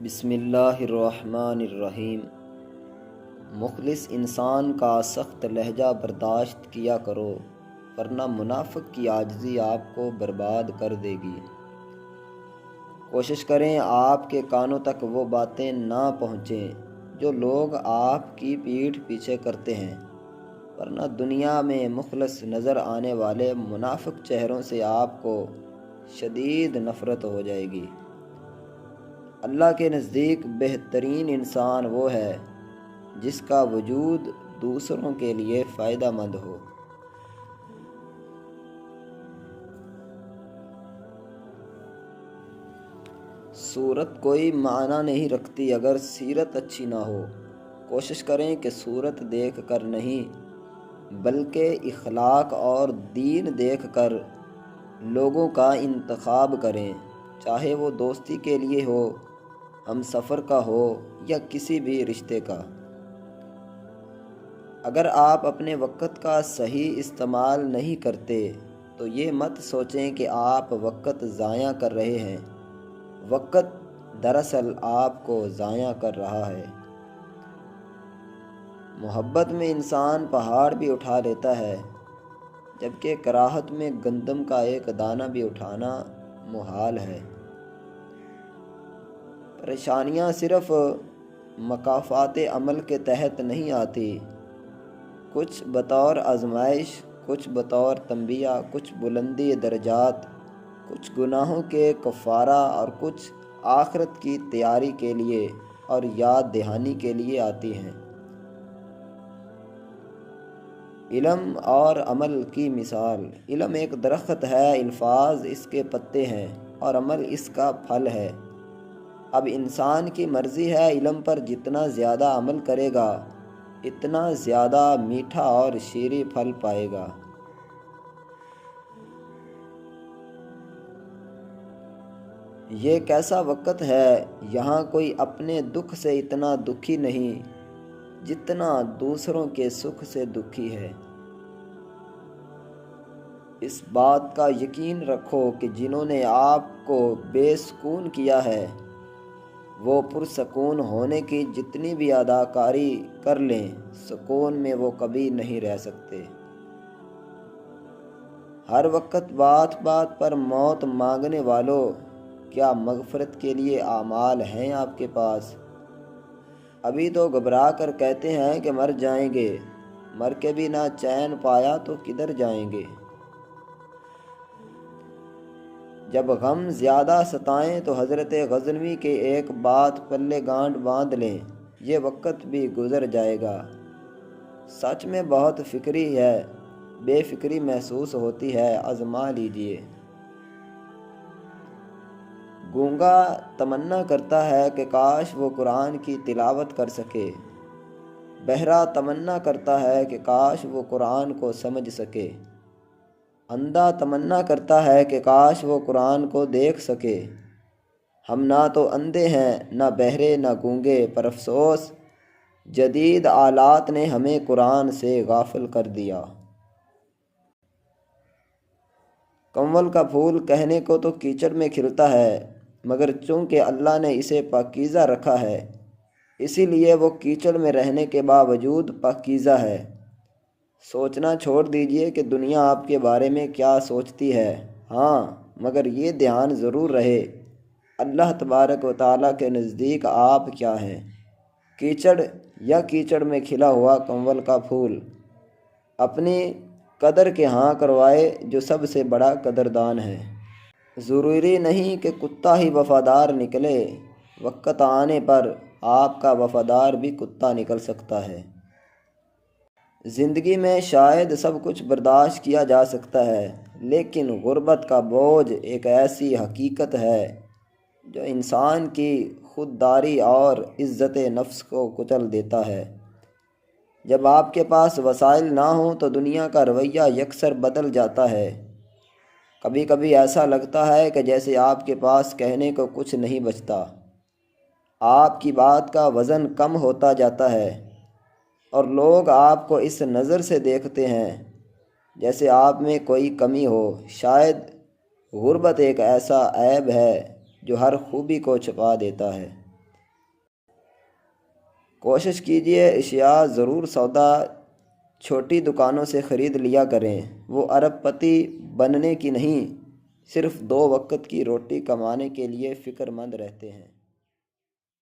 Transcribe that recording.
بسم اللہ الرحمن الرحیم۔ مخلص انسان کا سخت لہجہ برداشت کیا کرو، ورنہ منافق کی عاجزی آپ کو برباد کر دے گی۔ کوشش کریں آپ کے کانوں تک وہ باتیں نہ پہنچیں جو لوگ آپ کی پیٹھ پیچھے کرتے ہیں، ورنہ دنیا میں مخلص نظر آنے والے منافق چہروں سے آپ کو شدید نفرت ہو جائے گی۔ اللہ کے نزدیک بہترین انسان وہ ہے جس کا وجود دوسروں کے لیے فائدہ مند ہو۔ صورت کوئی معنی نہیں رکھتی اگر سیرت اچھی نہ ہو۔ کوشش کریں کہ صورت دیکھ کر نہیں بلکہ اخلاق اور دین دیکھ کر لوگوں کا انتخاب کریں، چاہے وہ دوستی کے لیے ہو، ہم سفر کا ہو یا کسی بھی رشتے کا۔ اگر آپ اپنے وقت کا صحیح استعمال نہیں کرتے تو یہ مت سوچیں کہ آپ وقت ضائع کر رہے ہیں، وقت دراصل آپ کو ضائع کر رہا ہے۔ محبت میں انسان پہاڑ بھی اٹھا لیتا ہے، جبکہ کراہت میں گندم کا ایک دانہ بھی اٹھانا محال ہے۔ پریشانیاں صرف مکافات عمل کے تحت نہیں آتی، کچھ بطور آزمائش، کچھ بطور تنبیہ، کچھ بلندی درجات، کچھ گناہوں کے کفارہ اور کچھ آخرت کی تیاری کے لیے اور یاد دہانی کے لیے آتی ہیں۔ علم اور عمل کی مثال۔ علم ایک درخت ہے، الفاظ اس کے پتے ہیں اور عمل اس کا پھل ہے۔ اب انسان کی مرضی ہے، علم پر جتنا زیادہ عمل کرے گا اتنا زیادہ میٹھا اور شیریں پھل پائے گا۔ یہ کیسا وقت ہے، یہاں کوئی اپنے دکھ سے اتنا دکھی نہیں جتنا دوسروں کے سکھ سے دکھی ہے۔ اس بات کا یقین رکھو کہ جنہوں نے آپ کو بے سکون کیا ہے وہ پرسکون ہونے کی جتنی بھی اداکاری کر لیں، سکون میں وہ کبھی نہیں رہ سکتے۔ ہر وقت بات بات پر موت مانگنے والوں، کیا مغفرت کے لیے اعمال ہیں آپ کے پاس؟ ابھی تو گھبرا کر کہتے ہیں کہ مر جائیں گے، مر کے بھی نہ چین پایا تو کدھر جائیں گے؟ جب غم زیادہ ستائیں تو حضرت غزنوی کے ایک بات پلے گانٹھ باندھ لیں، یہ وقت بھی گزر جائے گا۔ سچ میں بہت فکری ہے، بے فکری محسوس ہوتی ہے، آزما لیجئے۔ گونگا تمنا کرتا ہے کہ کاش وہ قرآن کی تلاوت کر سکے، بہرا تمنا کرتا ہے کہ کاش وہ قرآن کو سمجھ سکے، اندھا تمنا کرتا ہے کہ کاش وہ قرآن کو دیکھ سکے۔ ہم نہ تو اندھے ہیں، نہ بہرے، نہ گونگے، پر افسوس جدید آلات نے ہمیں قرآن سے غافل کر دیا۔ کنول کا پھول کہنے کو تو کیچڑ میں کھلتا ہے، مگر چونکہ اللہ نے اسے پاکیزہ رکھا ہے اسی لیے وہ کیچڑ میں رہنے کے باوجود پاکیزہ ہے۔ سوچنا چھوڑ دیجئے کہ دنیا آپ کے بارے میں کیا سوچتی ہے، ہاں مگر یہ دھیان ضرور رہے اللہ تبارک و تعالیٰ کے نزدیک آپ کیا ہیں، کیچڑ یا کیچڑ میں کھلا ہوا کنول کا پھول؟ اپنی قدر کے ہاں کروائے جو سب سے بڑا قدردان ہے۔ ضروری نہیں کہ کتا ہی وفادار نکلے، وقت آنے پر آپ کا وفادار بھی کتا نکل سکتا ہے۔ زندگی میں شاید سب کچھ برداشت کیا جا سکتا ہے، لیکن غربت کا بوجھ ایک ایسی حقیقت ہے جو انسان کی خودداری اور عزت نفس کو کچل دیتا ہے۔ جب آپ کے پاس وسائل نہ ہوں تو دنیا کا رویہ یکسر بدل جاتا ہے۔ کبھی کبھی ایسا لگتا ہے کہ جیسے آپ کے پاس کہنے کو کچھ نہیں بچتا، آپ کی بات کا وزن کم ہوتا جاتا ہے اور لوگ آپ کو اس نظر سے دیکھتے ہیں جیسے آپ میں کوئی کمی ہو۔ شاید غربت ایک ایسا عیب ہے جو ہر خوبی کو چھپا دیتا ہے۔ کوشش کیجیے اشیاء ضرور سودا چھوٹی دکانوں سے خرید لیا کریں، وہ ارب پتی بننے کی نہیں، صرف 2 وقت کی روٹی کمانے کے لیے فکر مند رہتے ہیں۔